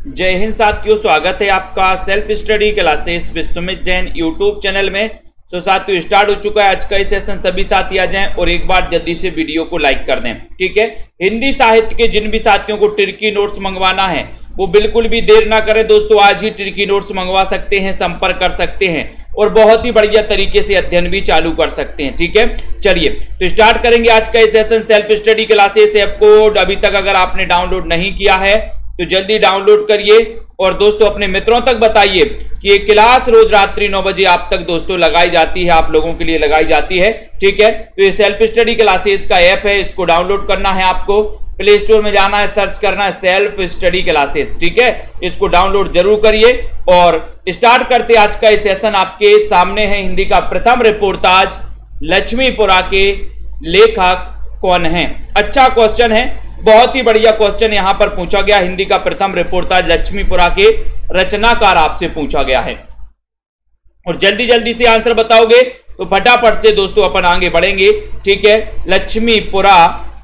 जय हिंद साथियों, स्वागत है आपका self study classes with Sumit Jain YouTube channel में। तो साथियों स्टार्ट हो चुका है आज का सेशन। सभी साथी आ जाएं और एक बार जल्दी से वीडियो को लाइक कर दें, ठीक है। हिंदी साहित्य के जिन भी साथियों को ट्रिकी नोट्स मंगवाना है वो बिल्कुल भी देर ना करें दोस्तों, आज ही ट्रिकी नोट्स मंगवा सकते हैं, संपर्क कर सकते हैं और बहुत ही बढ़िया तरीके से अध्ययन भी चालू कर सकते हैं, ठीक है। चलिए तो स्टार्ट करेंगे आज का session. Self study classes app को अभी तक अगर आपने डाउनलोड नहीं किया है तो जल्दी डाउनलोड करिए और दोस्तों अपने मित्रों तक बताइए कि ये क्लास रोज रात्रि 9 बजे आप तक दोस्तों लगाई जाती है, आप लोगों के लिए लगाई जाती है, ठीक है। तो ये सेल्फ स्टडी क्लासेस का ऐप है, इसको डाउनलोड करना है आपको, प्ले स्टोर में जाना है, सर्च करना है सेल्फ स्टडी क्लासेस, ठीक है। इसको डाउनलोड जरूर करिए और स्टार्ट करते आज का सेशन। आपके सामने है हिंदी का प्रथम रिपोर्टाज, लक्ष्मीपुरा के लेखक कौन है। अच्छा क्वेश्चन है, बहुत ही बढ़िया क्वेश्चन यहां पर पूछा गया। हिंदी का प्रथम रिपोर्टाज लक्ष्मीपुरा के रचनाकार आपसे पूछा गया है और जल्दी जल्दी से आंसर बताओगे तो फटाफट से दोस्तों अपन आगे बढ़ेंगे, ठीक है। लक्ष्मीपुरा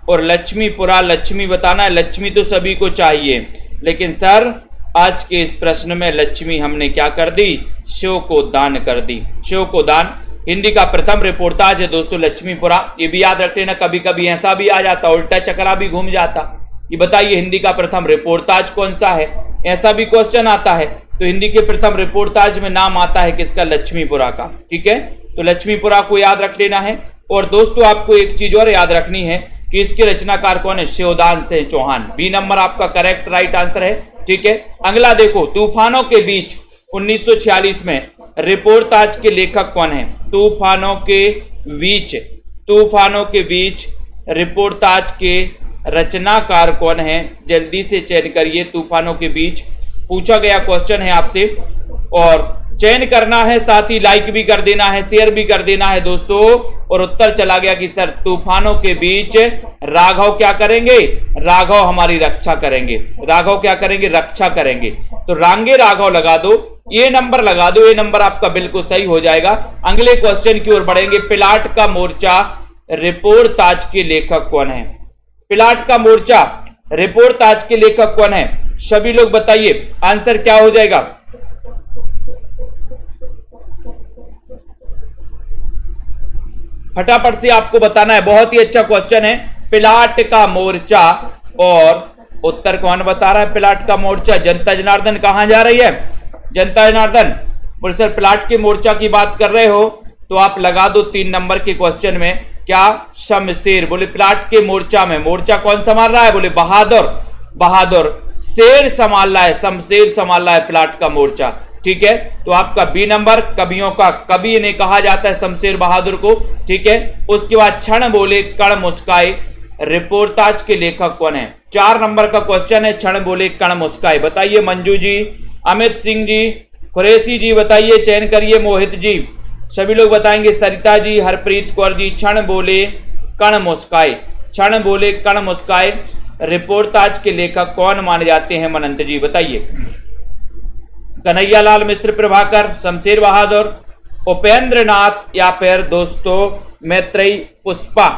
और लक्ष्मीपुरा, लक्ष्मी बताना है। लक्ष्मी तो सभी को चाहिए, लेकिन सर आज के इस प्रश्न में लक्ष्मी हमने क्या कर दी, शिव को दान कर दी, शिव को दान। हिंदी का प्रथम रिपोर्टाज है दोस्तों लक्ष्मीपुरा। ये भी याद रखते ना, कभी कभी ऐसा भी आ जाता, उल्टा चक्रा भी घूम जाता। ये बताइए हिंदी का प्रथम रिपोर्टाज कौन सा है, ऐसा भी क्वेश्चन आता है। तो हिंदी के प्रथम रिपोर्टाज में नाम आता है किसका, लक्ष्मीपुरा का, ठीक है। तो लक्ष्मीपुरा को याद रख लेना है। और दोस्तों आपको एक चीज और याद रखनी है कि इसके रचनाकार कौन है, शिवदान सिंह चौहान। बी नंबर आपका करेक्ट राइट आंसर है, ठीक है। अगला देखो, तूफानों के बीच 1946 में रिपोर्टाज के लेखक कौन है। तूफानों के बीच, तूफानों के बीच रिपोर्टाज के रचनाकार कौन है, जल्दी से चयन करिए। तूफानों के बीच पूछा गया क्वेश्चन है आपसे और चयन करना है, साथ ही लाइक भी कर देना है, शेयर भी कर देना है दोस्तों। और उत्तर चला गया कि सर तूफानों के बीच राघव क्या करेंगे, राघव हमारी रक्षा करेंगे। राघव क्या करेंगे, रक्षा करेंगे। तो रांगे राघव लगा दो, ये नंबर लगा दो, ये नंबर आपका बिल्कुल सही हो जाएगा। अगले क्वेश्चन की ओर बढ़ेंगे। पिलाट का मोर्चा रिपोर्टाज के लेखक कौन है। पिलाट का मोर्चा रिपोर्टाज के लेखक कौन है, सभी लोग बताइए आंसर क्या हो जाएगा। फटाफट से आपको बताना है, बहुत ही अच्छा क्वेश्चन है। पिलाट का मोर्चा, और उत्तर कौन बता रहा है, पिलाट का मोर्चा। जनता जनार्दन कहां जा रही है, जनता जनार्दन बोले सर पिलाट के मोर्चा की बात कर रहे हो तो आप लगा दो 3 नंबर के क्वेश्चन में क्या, शमशेर। बोले पिलाट के मोर्चा में मोर्चा कौन संभाल रहा है, बोले बहादुर, बहादुर शेर संभाल रहा है, शमशेर संभाल रहा है पिलाट का मोर्चा, ठीक है। तो आपका बी नंबर, कवियों का कवि ने कहा जाता है शमशेर बहादुर को, ठीक है। उसके बाद क्षण बोले कण मुस्काए रिपोर्टाज के लेखक कौन है। 4 नंबर का क्वेश्चन है, क्षण बोले कण मुस्काए। बताइए मंजू जी, अमित सिंह जी, कुरैशी जी बताइए, चयन करिए, मोहित जी, सभी लोग बताएंगे, सरिता जी, हरप्रीत कौर जी। क्षण बोले कण मुस्काए, क्षण बोले कण मुस्काए रिपोर्टाज के लेखक कौन माने जाते हैं, मनंत जी बताइए। कन्हैयालाल मिश्र प्रभाकर, शमशेर बहादुर, उपेंद्र नाथ या फिर दोस्तों मैत्रेयी पुष्पा।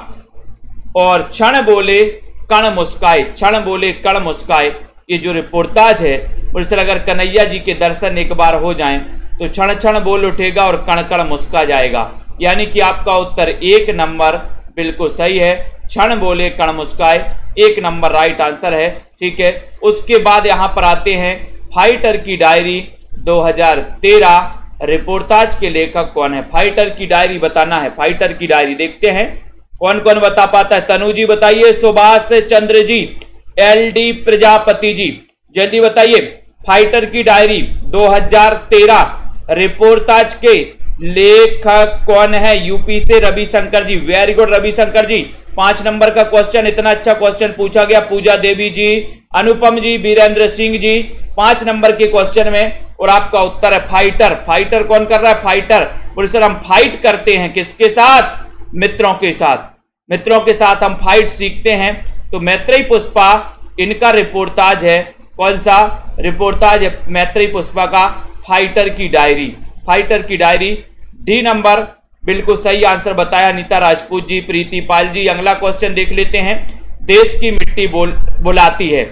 और क्षण बोले कण मुस्काए, क्षण बोले कण मुस्काए, ये जो रिपोर्टाज है उस तरह अगर कन्हैया जी के दर्शन एक बार हो जाएं तो क्षण क्षण बोल उठेगा और कण कण मुस्का जाएगा। यानी कि आपका उत्तर 1 नंबर बिल्कुल सही है, क्षण बोले कण मुस्काए 1 नंबर राइट आंसर है, ठीक है। उसके बाद यहां पर आते हैं फाइटर की डायरी 2013 रिपोर्टाज के लेखक कौन है। फाइटर की डायरी बताना है, फाइटर की डायरी देखते हैं कौन कौन बता पाता है। तनु जी बताइए, सुभाष चंद्र जी, LD प्रजापति जी, जल्दी बताइए। फाइटर की डायरी 2013 रिपोर्टाज के लेखक कौन है, यूपी से रविशंकर जी, वेरी गुड रविशंकर जी। 5 नंबर का क्वेश्चन, इतना अच्छा क्वेश्चन पूछा गया। पूजा देवी जी, अनुपम जी, वीरेंद्र सिंह जी, 5 नंबर के क्वेश्चन में। और आपका उत्तर है फाइटर। फाइटर कौन कर रहा है, फाइटर बोले सर हम फाइट करते हैं किसके साथ, मित्रों के साथ, मित्रों के साथ हम फाइट सीखते हैं। तो मैत्रेयी पुष्पा इनका रिपोर्टाज है, कौन सा रिपोर्टाज है, मैत्रेयी पुष्पा का फाइटर की डायरी, फाइटर की डायरी। डी नंबर बिल्कुल सही आंसर बताया नीता राजपूत जी, प्रीति पाल जी। अगला क्वेश्चन देख लेते हैं। देश की मिट्टी बुलाती है,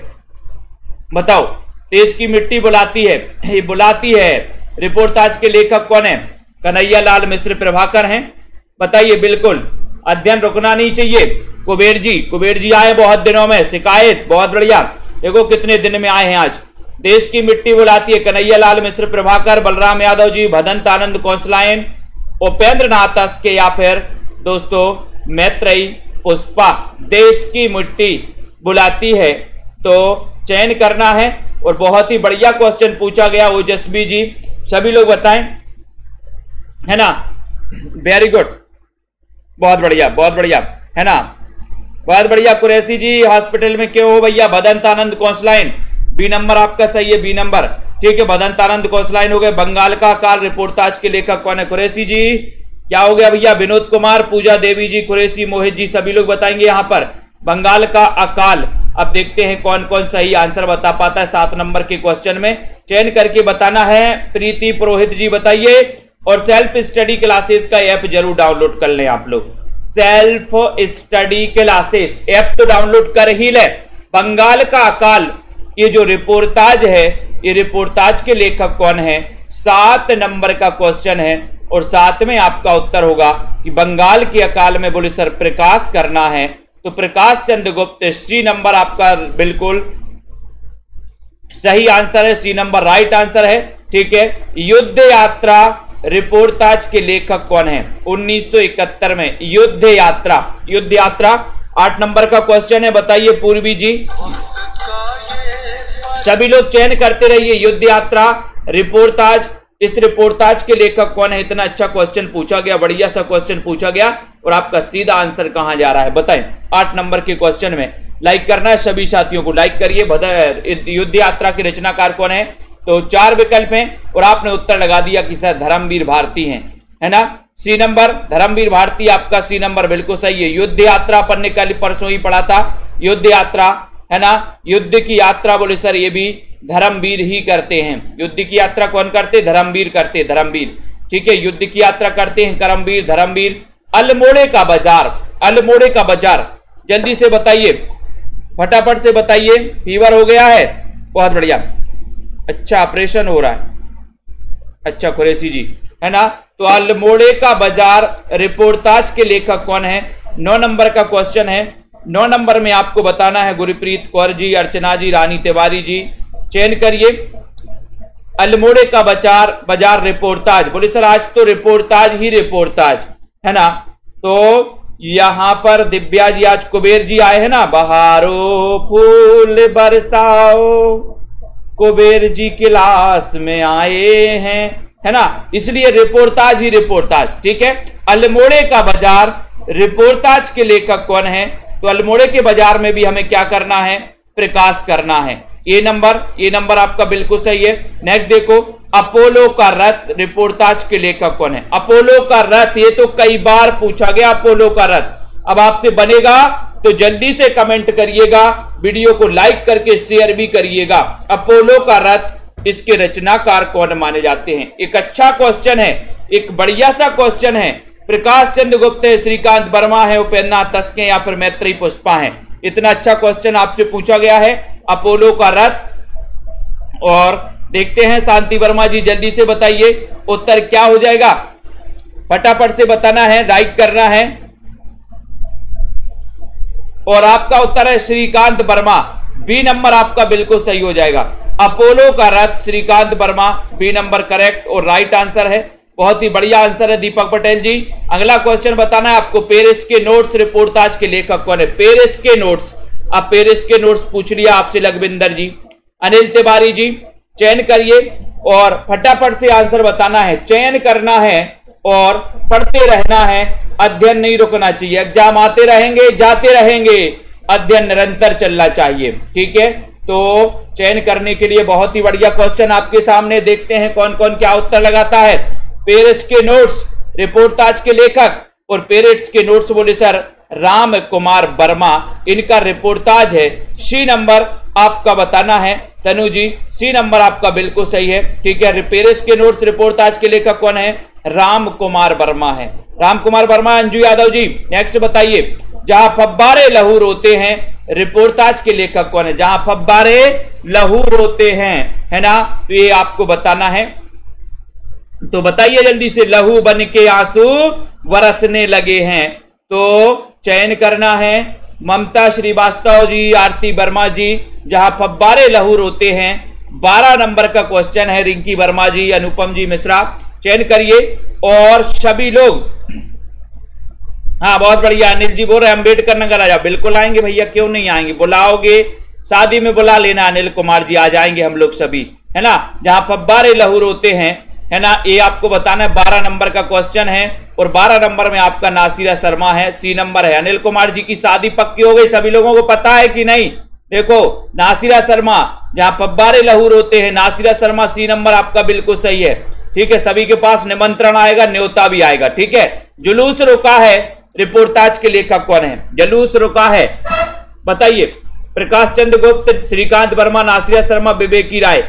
बताओ देश की मिट्टी बुलाती है, ये बुलाती है, रिपोर्टाज के लेखक कौन है? कन्हैया लाल मिश्र प्रभाकर हैं। बताइए, बिल्कुल अध्ययन रुकना नहीं चाहिए। कुबेर जी आए बहुत दिनों में, शिकायत, बहुत बढ़िया। देखो कितने दिन में आए हैं आज। देश की मिट्टी बुलाती है, कन्हैया लाल मिश्र प्रभाकर, बलराम यादव जी, भदंत आनंद कौशलायन, उपेंद्र नाथ के, या फिर दोस्तों मैत्रेयी पुष्पा। देश की मिट्टी बुलाती है, तो चयन करना है। और बहुत ही बढ़िया क्वेश्चन पूछा गया ओजस्वी जी, सभी लोग बताएं, है ना? वेरी गुड, बहुत बढ़िया, बहुत बढ़िया, है ना? बहुत बढ़िया। कुरैशी जी, हॉस्पिटल में क्यों हो भैया? भदंत आनंद कौशलायन, बी नंबर आपका सही है, बी नंबर, ठीक है। भदंत आनंद कौशलायन हो गए। बंगाल का अकाल रिपोर्टाज के लेखक कौन है? कुरैशी जी। क्या हो गया भैया? विनोद कुमार, पूजा देवी जी, कुरैशी, मोहित जी, सभी लोग बताएंगे यहां पर बंगाल का अकाल। अब देखते हैं कौन कौन सही आंसर बता पाता है 7 नंबर के क्वेश्चन में, चयन करके बताना है। प्रीति पुरोहित जी बताइए। और सेल्फ स्टडी क्लासेस का ऐप जरूर डाउनलोड कर लें आप लोग। सेल्फ स्टडी क्लासेस ऐप तो डाउनलोड कर ही ले। बंगाल का अकाल, ये जो रिपोर्टाज है, ये रिपोर्टाज के लेखक कौन है? 7 नंबर का क्वेश्चन है। और 7 में आपका उत्तर होगा कि बंगाल के अकाल में बोले सर प्रकाश करना है, तो प्रकाश चंद्र गुप्त। सी नंबर आपका बिल्कुल सही आंसर है, सी नंबर राइट आंसर है, ठीक है। युद्ध यात्रा रिपोर्टाज के लेखक कौन है? 1971 में युद्ध यात्रा। युद्ध यात्रा 8 नंबर का क्वेश्चन है, बताइए पूर्वी जी। सभी लोग चयन करते रहिए। युद्ध यात्रा रिपोर्टाज, इस रिपोर्टाज के लेखक कौन है? इतना अच्छा क्वेश्चन पूछा गया, बढ़िया सा क्वेश्चन पूछा गया, और आपका सीधा आंसर कहां जा रहा है बताएं? 8 नंबर के क्वेश्चन में लाइक करना है, सभी साथियों को लाइक करिए। युद्ध यात्रा के रचनाकार कौन है? तो 4 विकल्प हैं और आपने उत्तर लगा दिया कि सर धर्मवीर भारती हैं, है ना? सी नंबर धर्मवीर भारती, आपका सी नंबर बिल्कुल सही है। युद्ध यात्रा पढ़ने का परसों ही पढ़ा था, युद्ध यात्रा, है ना? युद्ध की यात्रा बोले सर ये भी धर्मवीर ही करते हैं। युद्ध की यात्रा कौन करते? धर्मवीर करते, धर्मवीर, ठीक है। युद्ध की यात्रा करते हैं करमवीर, धर्मवीर। अल्मोड़े का बाजार, अल्मोड़े का बाजार, जल्दी से बताइए, फटाफट से बताइए। फीवर हो गया है, बहुत बढ़िया, अच्छा ऑपरेशन हो रहा है, अच्छा कुरैशी जी, है ना? तो अल्मोड़े का बाजार रिपोर्टाज के लेखक कौन है? 9 नंबर का क्वेश्चन है। 9 नंबर में आपको बताना है गुरप्रीत कौर जी, अर्चना जी, रानी तिवारी जी, चयन करिए। अल्मोड़े का बाजार रिपोर्टाज, बोले सर आज तो रिपोर्टाज ही रिपोर्टाज, है ना? तो यहां पर दिव्या जी, आज कुबेर जी आए हैं ना, बहारो फूल बरसाओ, कुबेर जी क्लास में आए हैं, है ना? इसलिए रिपोर्टाज ही रिपोर्टाज, ठीक है। अल्मोड़े का बाजार रिपोर्टाज के लेखक कौन है? तो अल्मोड़े के बाजार में भी हमें क्या करना है? प्रकाश करना है। ये नंबर आपका बिल्कुल सही है। नेक्स्ट देखो, अपोलो का रथ रिपोर्टाज के लेखक कौन है? अपोलो का रथ, ये तो कई बार पूछा गया, अपोलो का रथ। अब आपसे बनेगा तो जल्दी से कमेंट करिएगा, वीडियो को लाइक करके शेयर भी करिएगा। अपोलो का रथ, इसके रचनाकार कौन माने जाते हैं? एक अच्छा क्वेश्चन है, एक बढ़िया सा क्वेश्चन है। प्रकाश चंद्र गुप्त है, श्रीकांत वर्मा है, उपेंद्र नाथ तस्के, या फिर मैत्रेयी पुष्पा है। इतना अच्छा क्वेश्चन आपसे पूछा गया है, अपोलो का रथ। और देखते हैं शांति वर्मा जी, जल्दी से बताइए उत्तर क्या हो जाएगा, फटाफट से बताना है, राइट करना है। और आपका उत्तर है श्रीकांत वर्मा, बी नंबर आपका बिल्कुल सही हो जाएगा। अपोलो का रथ Shrikant Verma, B number correct और राइट आंसर है। बहुत ही बढ़िया आंसर है दीपक पटेल जी। अगला क्वेश्चन बताना है आपको, पेरिस के नोट्स रिपोर्टाज के लेखक कौन है? पेरिस के नोट्स, अब पेरिस के नोट्स पूछ लिया आपसे लखविंदर जी। अनिल तिवारी जी, चयन करिए और फटाफट से आंसर बताना है, चयन करना है और पढ़ते रहना है, अध्ययन नहीं रुकना चाहिए। एग्जाम आते रहेंगे, जाते रहेंगे, अध्ययन निरंतर चलना चाहिए, ठीक है। तो चयन करने के लिए बहुत ही बढ़िया क्वेश्चन आपके सामने, देखते हैं कौन कौन क्या उत्तर लगाता है। पेरिस के नोट्स रिपोर्टाज के लेखक, और पेरिस के नोट्स बोले सर राम कुमार वर्मा, इनका रिपोर्टाज है। सी नंबर आपका बताना है तनु जी, सी नंबर आपका बिल्कुल सही है, ठीक है। पेरिस के नोट्स रिपोर्टाज के लेखक कौन है? राम कुमार वर्मा है, राम कुमार वर्मा। अंजू यादव जी नेक्स्ट बताइए, जहां फब्बारे लहू रोते हैं रिपोर्टाज के लेखक कौन है? जहां फव्वारे लहू रोते हैं, है ना, तो ये आपको बताना है। तो बताइए जल्दी से, लहू बन के आंसू बरसने लगे हैं, तो चयन करना है ममता श्रीवास्तव जी, आरती वर्मा जी, जहां फव्वारे लहू रोते हैं। 12 नंबर का क्वेश्चन है, रिंकी वर्मा जी, अनुपम जी मिश्रा, चयन करिए। और सभी लोग, हाँ बहुत बढ़िया, अनिल जी बोल रहे हैं अम्बेडकर नगर आ जाओ। बिल्कुल आएंगे भैया, क्यों नहीं आएंगे, बुलाओगे, शादी में बुला लेना अनिल कुमार जी, आ जाएंगे हम लोग सभी, है ना। जहां फव्वारे लहू रोते हैं, है ना, ये आपको बताना है। 12 नंबर का क्वेश्चन है और 12 नंबर में आपका नासिरा शर्मा है, सी नंबर है। अनिल कुमार जी की शादी पक्की हो गई, सभी लोगों को पता है कि नहीं? देखो नासिरा शर्मा, जहां फव्वारे लहू रोते हैं, नासिरा शर्मा, सी नंबर आपका बिल्कुल सही है। ठीक है, सभी के पास निमंत्रण आएगा, न्योता भी आएगा। ठीक है, जुलूस रुका है, रिपोर्टाज के लेखक कौन है? जुलूस रुका है, बताइए। प्रकाश चंद्र गुप्त, श्रीकांत वर्मा, नासिरा शर्मा, विवेकी राय।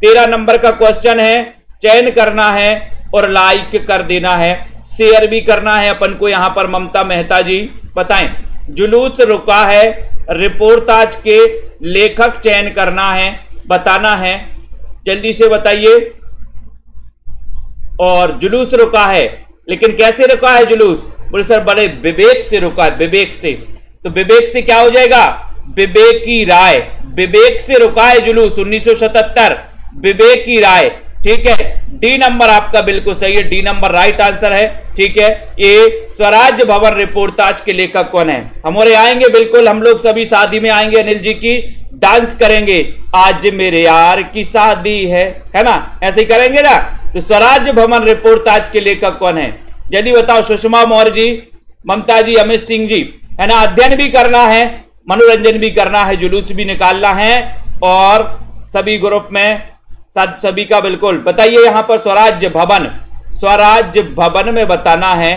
13 नंबर का क्वेश्चन है, चयन करना है और लाइक कर देना है, शेयर भी करना है अपन को। यहां पर ममता मेहता जी बताएं, जुलूस रुका है, रिपोर्टाज के लेखक चयन करना है, बताना है, जल्दी से बताइए। और जुलूस रुका है, लेकिन कैसे रुका है जुलूस? बोले सर बड़े विवेक से रुका है, विवेक से। तो विवेक से क्या हो जाएगा? विवेकी राय, विवेक से रुका है जुलूस, 1977, विवेकी राय। ठीक है, डी नंबर आपका बिल्कुल सही है, डी नंबर राइट आंसर है। ठीक है, ये स्वराज भवन रिपोर्टाज के लेखक कौन है? हमारे आएंगे बिल्कुल, हम लोग सभी शादी में आएंगे, अनिल जी की डांस करेंगे, आज मेरे यार की शादी है ना, ऐसे ही करेंगे ना। तो स्वराज भवन रिपोर्टाज के लेखक कौन है? जल्दी बताओ। सुषमा मौर्य जी, ममता जी, अमित सिंह जी, है ना। अध्ययन भी करना है, मनोरंजन भी करना है, जुलूस भी निकालना है, और सभी ग्रुप में सभी का बिल्कुल बताइए। यहां पर स्वराज्य भवन, स्वराज्य भवन में बताना है,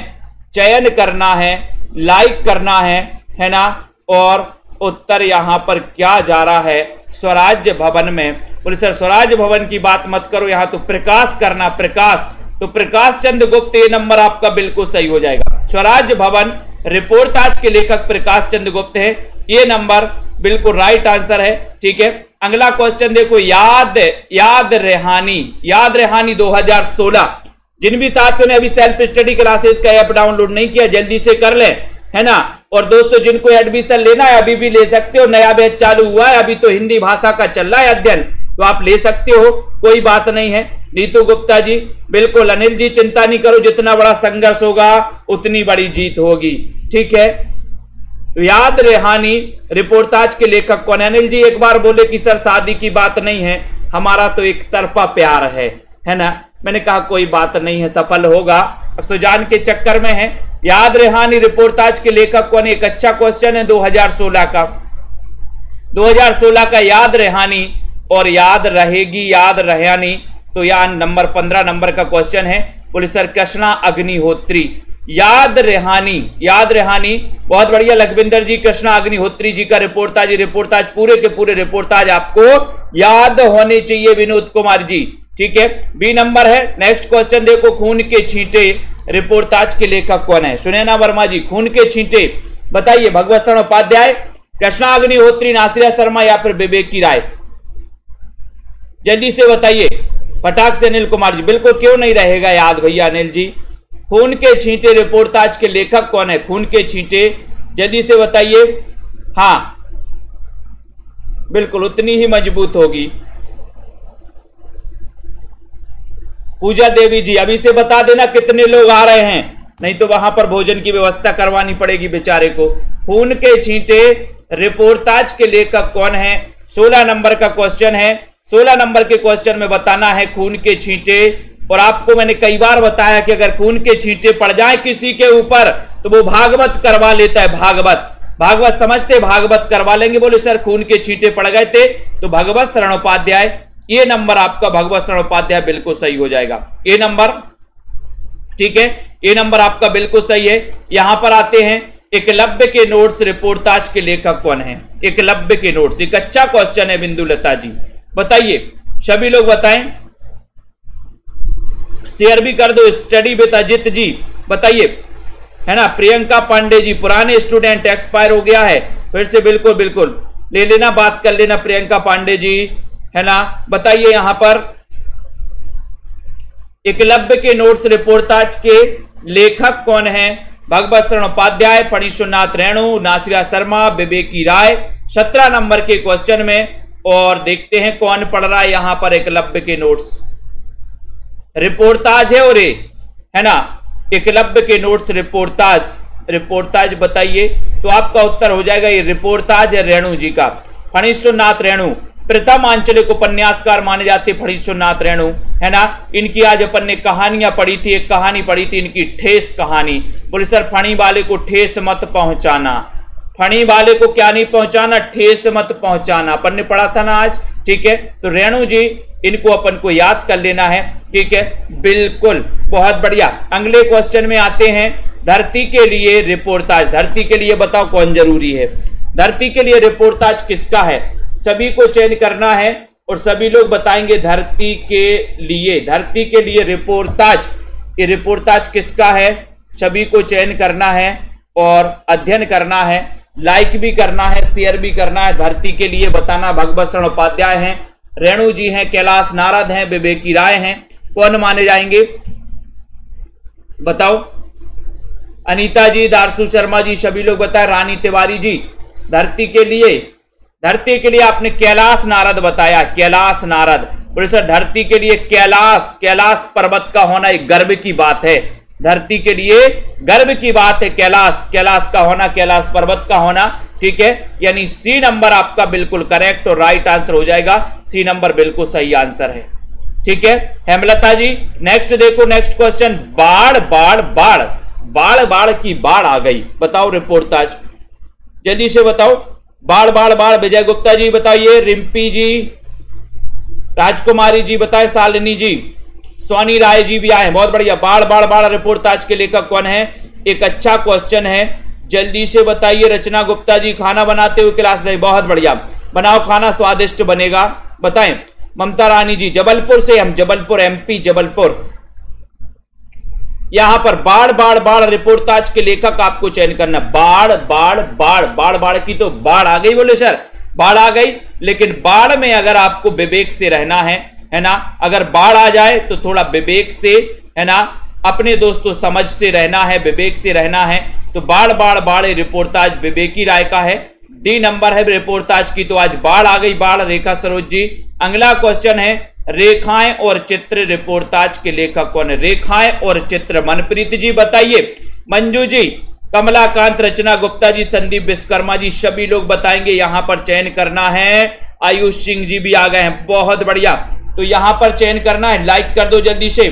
चयन करना है, लाइक करना है ना। और उत्तर यहां पर क्या जा रहा है? स्वराज्य भवन में। बोले सर स्वराज्य भवन की बात मत करो, यहां तो प्रकाश करना, प्रकाश। तो प्रकाश चंद्र गुप्त, ये नंबर आपका बिल्कुल सही हो जाएगा। स्वराज्य भवन रिपोर्टाज के लेखक प्रकाश चंद्र गुप्त है, ये नंबर बिल्कुल राइट आंसर है। ठीक है, अगला क्वेश्चन देखो, याद रेहानी 2016। जिन भी साथियों ने अभी सेल्फ स्टडी क्लासेस का ऐप डाउनलोड नहीं किया, जल्दी से कर लें, है ना। और दोस्तों जिनको एडमिशन लेना है अभी भी ले सकते हो, नया बैच चालू हुआ है, अभी तो हिंदी भाषा का चल रहा है अध्ययन, तो आप ले सकते हो, कोई बात नहीं है। नीतू गुप्ता जी बिल्कुल, अनिल जी चिंता नहीं करो, जितना बड़ा संघर्ष होगा उतनी बड़ी जीत होगी। ठीक है, याद रेहानी रिपोर्टाज के लेखक कौन है? अनिल जी एक बार बोले कि सर शादी की बात नहीं है, हमारा तो एक तरफा प्यार है ना। मैंने कहा कोई बात नहीं है, सफल होगा, अब सुजान के चक्कर में है। याद रेहानी रिपोर्टाज के लेखक कौन है? एक अच्छा क्वेश्चन है 2016 का, 2016 का याद रेहानी और याद रहेगी, याद रेहानी। तो यहाँ नंबर 15 नंबर का क्वेश्चन है। बोले सर कृष्णा अग्निहोत्री, याद रेहानी, बहुत बढ़िया लखविंदर जी, कृष्णा अग्निहोत्री जी का रिपोर्टाज पूरे के पूरे रिपोर्टाज आपको याद होने चाहिए, विनोद कुमार जी। ठीक है, बी नंबर है। नेक्स्ट क्वेश्चन देखो, खून के छींटे रिपोर्टाज के लेखक कौन है? सुनैना वर्मा जी, खून के छींटे, बताइए। भगवत शरण उपाध्याय, कृष्णा अग्निहोत्री, नासिरा शर्मा या फिर विवेकी राय? जल्दी से बताइए फटाक से। अनिल कुमार जी बिल्कुल, क्यों नहीं रहेगा याद भैया अनिल जी। खून के छींटे रिपोर्टाज के लेखक कौन है? खून के छींटे, जल्दी से बताइए। हाँ बिल्कुल, उतनी ही मजबूत होगी। पूजा देवी जी अभी से बता देना कितने लोग आ रहे हैं, नहीं तो वहां पर भोजन की व्यवस्था करवानी पड़ेगी बेचारे को। खून के छींटे रिपोर्टाज के लेखक कौन है? 16 नंबर का क्वेश्चन है। 16 नंबर के क्वेश्चन में बताना है खून के छींटे। और आपको मैंने कई बार बताया कि अगर खून के छींटे पड़ जाए किसी के ऊपर तो वो भागवत करवा लेता है, भागवत समझते, भागवत करवा लेंगे। बोले सर खून के छींटे पड़ गए थे, तो भगवत शरण उपाध्याय, ये नंबर आपका भगवत शरण उपाध्याय बिल्कुल सही हो जाएगा, ये नंबर। ठीक है, ये नंबर आपका बिल्कुल सही है। यहां पर आते हैं, एकलव्य के नोट्स रिपोर्टाज के लेखक कौन है? एकलव्य के नोट्स, एक अच्छा क्वेश्चन है बिंदु लता जी, बताइए, सभी लोग बताएं, शेयर भी कर दो। स्टडी विद अजित जी बताइए, है ना। प्रियंका पांडे जी, पुराने स्टूडेंट, एक्सपायर हो गया है, फिर से बिल्कुल बिल्कुल ले लेना, बात कर लेना प्रियंका पांडे जी, है ना। बताइए यहां पर एकलव्य के नोट्स रिपोर्टाज के लेखक कौन है? भगवत शरण उपाध्याय, फणीश्वरनाथ रेणु, नासिरा शर्मा, विवेकी राय। 17 नंबर के क्वेश्चन में, और देखते हैं कौन पढ़ रहा है यहां पर एकलव्य के नोट्स रिपोर्टाज है, और है ना एकलव्य के नोट्स रिपोर्टाज बताइए। तो आपका उत्तर हो जाएगा ये रिपोर्टाज है रेणु जी का, फणीश्वरनाथ रेणु। प्रथम आंचलिक उपन्यासकार माने जाते फणीश्वरनाथ रेणु, है ना। इनकी आज अपन ने कहानियां पढ़ी थी, एक कहानी पढ़ी थी इनकी ठेस कहानी। बोले सर फणी वाले को ठेस मत पहुंचाना, फणी वाले को क्या नहीं पहुंचाना, ठेस मत पहुंचाना, अपन ने पढ़ा था ना आज, ठीक है। तो रेणु जी इनको अपन को याद कर लेना है, ठीक है, बिल्कुल बहुत बढ़िया। अगले क्वेश्चन में आते हैं, धरती के लिए रिपोर्टाज, धरती के लिए बताओ कौन जरूरी है? धरती के लिए रिपोर्टाज किसका है? सभी को चयन करना है और सभी लोग बताएंगे धरती के लिए रिपोर्टाज, ये रिपोर्टाज किसका है? सभी को चयन करना है और अध्ययन करना है, लाइक भी करना है, शेयर भी करना है। धरती के लिए बताना भगवत शरण उपाध्याय हैं, रेणु जी हैं, कैलाश नारद हैं, विवेकी राय हैं, कौन माने जाएंगे बताओ? अनीता जी, दारसू शर्मा जी, सभी लोग बताए, रानी तिवारी जी। धरती के लिए आपने कैलाश नारद बताया, कैलाश नारद। बोले सर धरती के लिए कैलाश पर्वत का होना एक गर्व की बात है, धरती के लिए गर्व की बात है कैलाश का होना, कैलाश पर्वत का होना, ठीक है। यानी सी नंबर आपका बिल्कुल करेक्ट और राइट आंसर हो जाएगा, सी नंबर बिल्कुल सही आंसर है, ठीक है। हेमलता जी नेक्स्ट देखो, नेक्स्ट क्वेश्चन, बाढ़ की बाढ़ आ गई, बताओ रिपोर्टाज, जल्दी से बताओ। बाढ़, विजय गुप्ता जी बताइए, रिम्पी जी, राजकुमारी जी बताए, शालिनी जी, सोनी राय जी भी आए, बहुत बढ़िया। बाढ़ रिपोर्टाज के लेखक कौन है? एक अच्छा क्वेश्चन है, जल्दी से बताइए। रचना गुप्ता जी, खाना बनाते हुए क्लास रहे, बहुत बढ़िया, बनाओ खाना स्वादिष्ट बनेगा, बताएं। ममता रानी जी जबलपुर से, हम जबलपुर एमपी जबलपुर। यहां पर बाढ़ रिपोर्टाज के लेखक आपको चयन करना। बाढ़ की तो बाढ़ आ गई, बोले सर बाढ़ आ गई, लेकिन बाढ़ में अगर आपको विवेक से रहना है ना, अगर बाढ़ आ जाए तो थोड़ा विवेक से, है ना, अपने दोस्तों समझ से रहना है, विवेक से रहना है। तो बाढ़ रिपोर्टाज विवेकी राय का है, डी नंबर है रिपोर्टाज की। तो आज बाढ़ आ गई, बाढ़, रेखा सरोज जी। अगला क्वेश्चन है, रेखाएं और चित्र रिपोर्टाज के लेखक कौन है? रेखाएं और चित्र, मनप्रीत जी बताइए, मंजू जी, कमलाकांत, रचना गुप्ता जी, संदीप विश्वकर्मा जी, सभी लोग बताएंगे। यहां पर चयन करना है, आयुष सिंह जी भी आ गए हैं, बहुत बढ़िया। तो यहां पर चयन करना है, लाइक कर दो जल्दी से,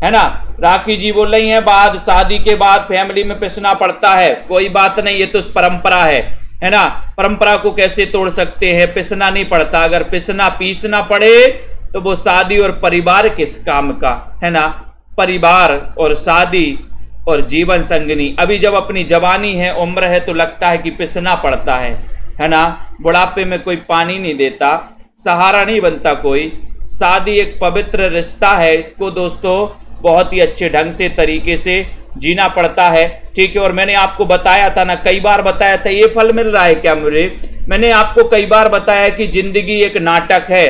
है ना। राखी जी बोल रही हैं, बाद शादी के बाद फैमिली में पिसना पड़ता है, कोई बात नहीं, ये तो परंपरा है ना। परंपरा को कैसे तोड़ सकते हैं? पिसना नहीं पड़ता, अगर पीसना पड़े तो वो शादी और परिवार किस काम का, है ना। परिवार और शादी और जीवन संगनी, अभी जब अपनी जवानी है, उम्र है, तो लगता है कि पिसना पड़ता है ना। बुढ़ापे में कोई पानी नहीं देता, सहारा नहीं बनता कोई। शादी एक पवित्र रिश्ता है, इसको दोस्तों बहुत ही अच्छे ढंग से, तरीके से जीना पड़ता है, ठीक है। और मैंने आपको बताया था ना, कई बार बताया था, ये फल मिल रहा है क्या मुझे? मैंने आपको कई बार बताया कि जिंदगी एक नाटक है,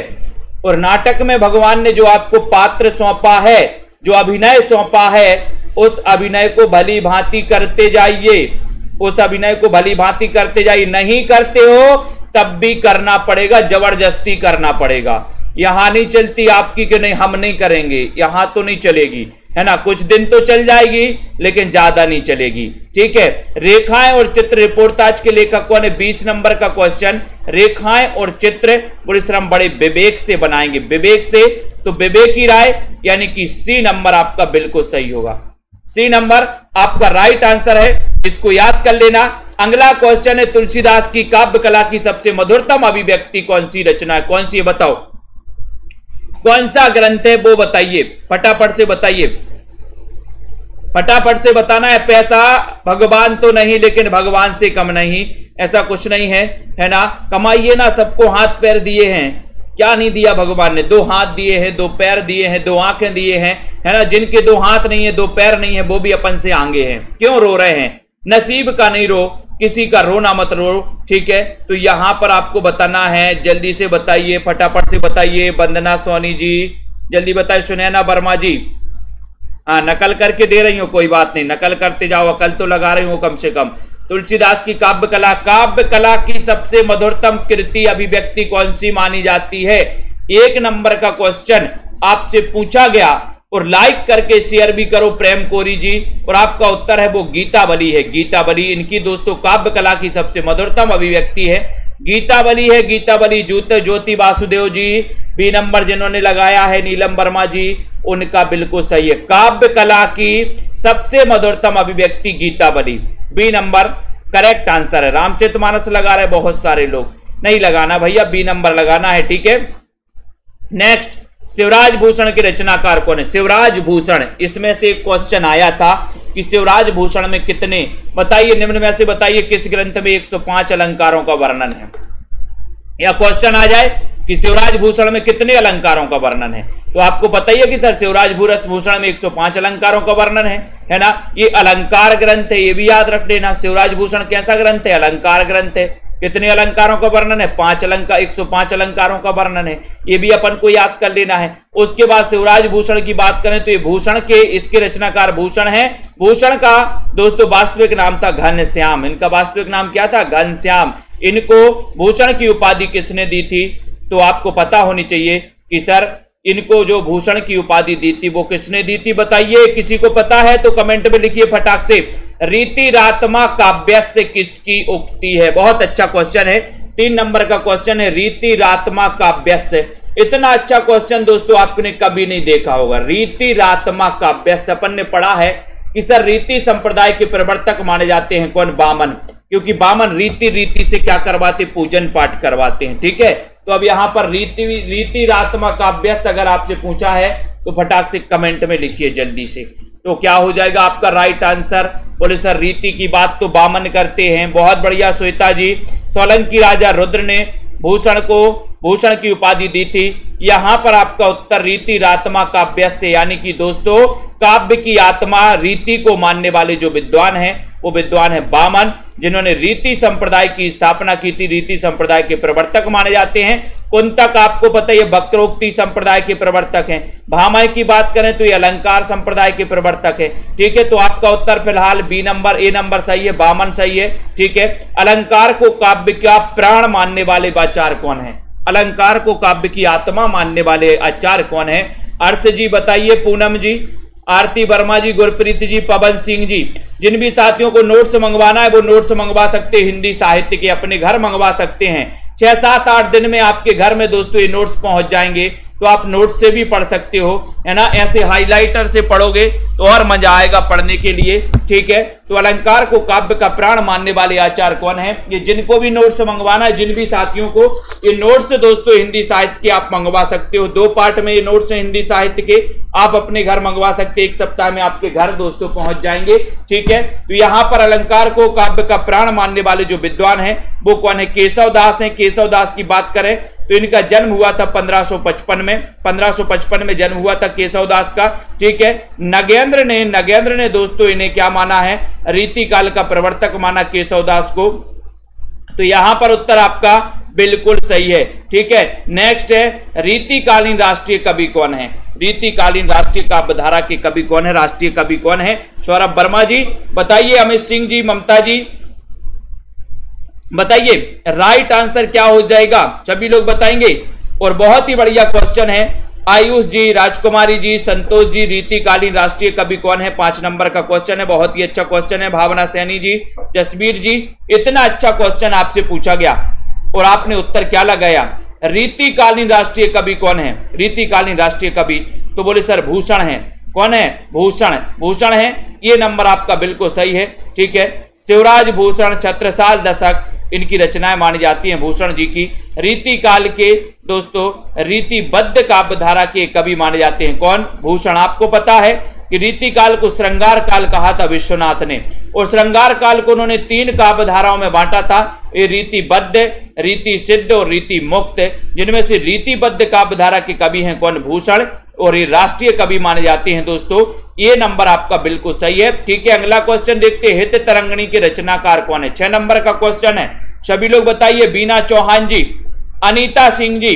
और नाटक में भगवान ने जो आपको पात्र सौंपा है, जो अभिनय सौंपा है, उस अभिनय को भली भांति करते जाइए, उस अभिनय को भली भांति करते जाइए। नहीं करते हो तब भी करना पड़ेगा, जबरदस्ती करना पड़ेगा। यहां नहीं चलती आपकी कि नहीं हम नहीं करेंगे, यहां तो नहीं चलेगी, है ना। कुछ दिन तो चल जाएगी लेकिन ज्यादा नहीं चलेगी, ठीक है। रेखाएं और चित्र रिपोर्टाज के लेखक कौन है? 20 नंबर का क्वेश्चन, रेखाएं और चित्र परिश्रम बड़े विवेक से बनाएंगे, विवेक से। तो विवेकी राय, यानी कि सी नंबर आपका बिल्कुल सही होगा, सी नंबर आपका राइट आंसर है, इसको याद कर लेना। अगला क्वेश्चन है, तुलसीदास की काव्य कला की सबसे मधुरतम अभिव्यक्ति कौन सी रचना है? कौन सी है बताओ, कौन सा ग्रंथ है वो बताइए, फटाफट से बताइए, फटाफट से बताना है। पैसा भगवान तो नहीं, लेकिन भगवान से कम नहीं, ऐसा कुछ नहीं है ना। कमाइए ना, सबको हाथ पैर दिए हैं, क्या नहीं दिया भगवान ने? 2 हाथ दिए हैं, 2 पैर दिए हैं, 2 आंखें दिए हैं, है ना। जिनके 2 हाथ नहीं है, 2 पैर नहीं है, वो भी अपन से आगे हैं, क्यों रो रहे हैं? नसीब का नहीं रो, किसी का रोना मत रो, ठीक है। तो यहां पर आपको बताना है, जल्दी से बताइए, फटाफट से बताइए। वंदना सोनी जी जल्दी बताइए, सुनैना वर्मा जी, हाँ नकल करके दे रही हो, कोई बात नहीं, नकल करते जाओ, अकल तो लगा रही हो कम से कम। तुलसीदास की काव्य कला, काव्य कला की सबसे मधुरतम कृति अभिव्यक्ति कौन सी मानी जाती है? 1 नंबर का क्वेश्चन आपसे पूछा गया, और लाइक करके शेयर भी करो प्रेम कोरी जी, और आपका उत्तर है वो गीतावली है। गीतावली इनकी दोस्तों काव्य कला की सबसे मधुरतम अभिव्यक्ति है, गीतावली है। गीतावली ज्योति वासुदेव जी, बी नंबर जिन्होंने लगाया है नीलम वर्मा जी, उनका बिल्कुल सही है। काव्य कला की सबसे मधुरतम अभिव्यक्ति Gitavali, B number correct answer है। रामचरितमानस लगा रहे बहुत सारे लोग, नहीं लगाना भैया, बी नंबर लगाना है, ठीक है। नेक्स्ट, शिवराज भूषण के रचनाकार कौन है? शिवराज भूषण, इसमें से एक क्वेश्चन आया था कि शिवराज भूषण में कितने, बताइए निम्न में से बताइए किस ग्रंथ में 105 अलंकारों का वर्णन है? या क्वेश्चन आ जाए कि शिवराज भूषण में कितने अलंकारों का वर्णन है, तो आपको पता ही है कि सर शिवराज भूषण में 105 अलंकारों का वर्णन है ना। ये अलंकार ग्रंथ है, ये भी याद रख लेना। शिवराज भूषण कैसा ग्रंथ है? अलंकार ग्रंथ है। कितने अलंकारों का वर्णन है? 105 अलंकारों का वर्णन है, ये भी अपन को याद कर लेना है। उसके बाद शिवराज भूषण की बात करें तो ये भूषण के, इसके रचनाकार भूषण है। भूषण का दोस्तों वास्तविक नाम था घनश्याम, इनका वास्तविक नाम क्या था? घनश्याम। इनको भूषण की उपाधि किसने दी थी? तो आपको पता होनी चाहिए कि सर इनको जो भूषण की उपाधि दी थी वो किसने दी थी, बताइए। किसी को पता है तो कमेंट में लिखिए फटाक से। रीतिरात्मा काव्यस्य किसकी उक्ति है? बहुत अच्छा क्वेश्चन है, 3 नंबर का क्वेश्चन है, रीतिरात्मा काव्यस्य। इतना अच्छा क्वेश्चन दोस्तों आपने कभी नहीं देखा होगा। रीतिरात्मा काव्यस्य, अपन ने पढ़ा है कि सर रीति संप्रदाय के प्रवर्तक माने जाते हैं कौन? वामन, क्योंकि वामन रीति से क्या करवाते? पूजन पाठ करवाते हैं, ठीक है। तो अब यहां पर रीतिरात्मा काव्यस्य अगर आपसे पूछा है तो फटाक से कमेंट में लिखिए जल्दी से। तो क्या हो जाएगा आपका राइट आंसर? बोले सर रीति की बात तो वामन करते हैं, बहुत बढ़िया श्वेता जी। सोलंकी राजा रुद्र ने भूषण को भूषण की उपाधि दी थी। यहां पर आपका उत्तर रीतिरात्मा काव्यस्य, यानी कि दोस्तों काव्य की आत्मा रीति को मानने वाले जो विद्वान हैं वो विद्वान है वामन, जिन्होंने रीति संप्रदाय की स्थापना की थी। रीति संप्रदाय के प्रवर्तक माने जाते हैं। कुंतक आपको पता है वक्रोक्ति संप्रदाय के प्रवर्तक हैं। भामह की बात करें तो ये अलंकार संप्रदाय के प्रवर्तक है, ठीक है। तो आपका उत्तर फिलहाल बी नंबर, ए नंबर सही है, वामन सही है, ठीक है। अलंकार को काव्य का प्राण मानने वाले आचार्य कौन है? अलंकार को काव्य की आत्मा मानने वाले आचार्य कौन है? अर्थ जी बताइए, पूनम जी, आरती वर्मा जी, गुरप्रीत जी, पवन सिंह जी। जिन भी साथियों को नोट्स मंगवाना है वो नोट्स मंगवा सकते हैं, हिंदी साहित्य के अपने घर मंगवा सकते हैं। 6, 7, 8 दिन में आपके घर में दोस्तों ये नोट्स पहुंच जाएंगे, तो आप नोट्स से भी पढ़ सकते हो, है ना। ऐसे हाइलाइटर से पढ़ोगे तो और मजा आएगा पढ़ने के लिए, ठीक है। तो अलंकार को काव्य का प्राण मानने वाले आचार्य कौन है? ये जिनको भी नोट्स मंगवाना है, जिन भी साथियों को ये नोट्स दोस्तों हिंदी साहित्य के आप मंगवा सकते हो। 2 पार्ट में ये नोट्स हैं हिंदी साहित्य के, आप अपने घर मंगवा सकते हैं। 1 सप्ताह में आपके घर दोस्तों पहुंच जाएंगे, ठीक है। तो यहां पर अलंकार को काव्य का प्राण मानने वाले जो विद्वान है वो कौन है? केशव दास है। केशव दास की बात करें तो इनका जन्म हुआ था 1555 में, 1555 में जन्म हुआ था केशव दास का, ठीक है। नगेंद्र ने दोस्तों इन्हें क्या माना है? रीति काल का प्रवर्तक माना केशव दास को। तो यहां पर उत्तर आपका बिल्कुल सही है, ठीक है। नेक्स्ट है, रीतिकालीन राष्ट्रीय कवि कौन है? रीतिकालीन राष्ट्रीय काव्यधारा के कवि कौन है? राष्ट्रीय कवि कौन है? सौरभ वर्मा जी बताइए, अमित सिंह जी, ममता जी बताइए राइट आंसर क्या हो जाएगा? सभी लोग बताएंगे। और बहुत ही बढ़िया क्वेश्चन है, आयुष जी, राजकुमारी जी, संतोष जी, रीतिकालीन राष्ट्रीय कवि कौन है? 5 नंबर का क्वेश्चन है, बहुत ही अच्छा क्वेश्चन है। भावना सैनी जी, जसबीर जी, इतना अच्छा क्वेश्चन आपसे पूछा गया और आपने उत्तर क्या लगाया? रीतिकालीन राष्ट्रीय कवि कौन है? रीतिकालीन राष्ट्रीय कवि तो बोले सर भूषण है। कौन है? भूषण है। ये नंबर आपका बिल्कुल सही है, ठीक है। शिवराज भूषण, छत्रसाल दशक, इनकी रचनाएं मानी जाती हैं भूषण जी की। रीति काल के दोस्तों रीतिबद्ध काव्यधारा के कवि माने जाते हैं कौन? भूषण। आपको पता है कि रीति काल को श्रृंगार काल कहा था विश्वनाथ ने, और श्रृंगार काल को उन्होंने 3 काव्यधाराओं में बांटा था, ये रीतिबद्ध, रीति सिद्ध और रीति मुक्त। जिनमें से रीतिबद्ध काव्यधारा के कवि हैं कौन? भूषण। और ये राष्ट्रीय कवि माने जाते हैं दोस्तों ये नंबर आपका बिल्कुल सही है। ठीक है, अगला क्वेश्चन देखते हैं, हित तरंगिणी के रचनाकार कौन है। 6 नंबर का क्वेश्चन है, सभी लोग बताइए। बीना चौहान जी, अनीता सिंह जी,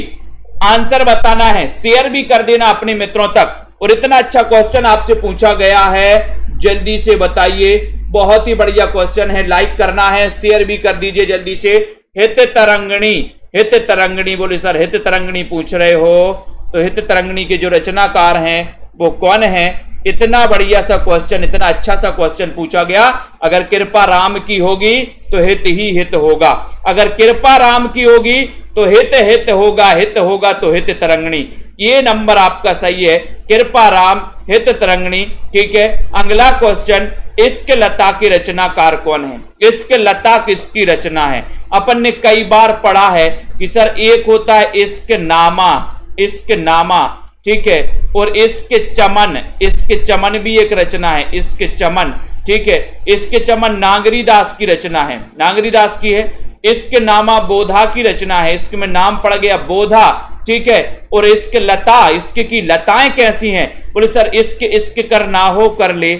आंसर बताना है, शेयर भी कर देना अपने मित्रों तक। और इतना अच्छा क्वेश्चन आपसे पूछा गया है, जल्दी से बताइए, बहुत ही बढ़िया क्वेश्चन है, लाइक करना है, शेयर भी कर दीजिए जल्दी से। हित तरंगिणी, हित तरंगिणी, बोले सर हित तरंगिणी पूछ रहे हो, तो हित तरंगिणी के जो रचनाकार हैं वो कौन है। इतना बढ़िया सा क्वेश्चन, इतना अच्छा सा क्वेश्चन पूछा गया। अगर कृपा राम की होगी तो हित ही हित होगा, अगर कृपा राम की होगी तो हित हित होगा, हित होगा तो हित तरंगिणी। ये नंबर आपका सही है, कृपा राम, हित तरंगिणी। ठीक है, अगला क्वेश्चन, इश्क लता की रचनाकार कौन है। इश्क लता किसकी रचना है। अपन ने कई बार पढ़ा है कि सर एक होता है इश्क नामा, इश्क नामा, ठीक है, और इश्क चमन, इश्क चमन भी एक रचना है, इश्क चमन। ठीक है, इश्क चमन नागरी दास की रचना है, नागरी दास की है। इश्क नामा बोधा की रचना है, इश्क में नाम पड़ गया बोधा। ठीक है, और इश्क लता, इश्क की लताएं कैसी हैं। बोले सर इश्क इश्क कर ना हो कर ले,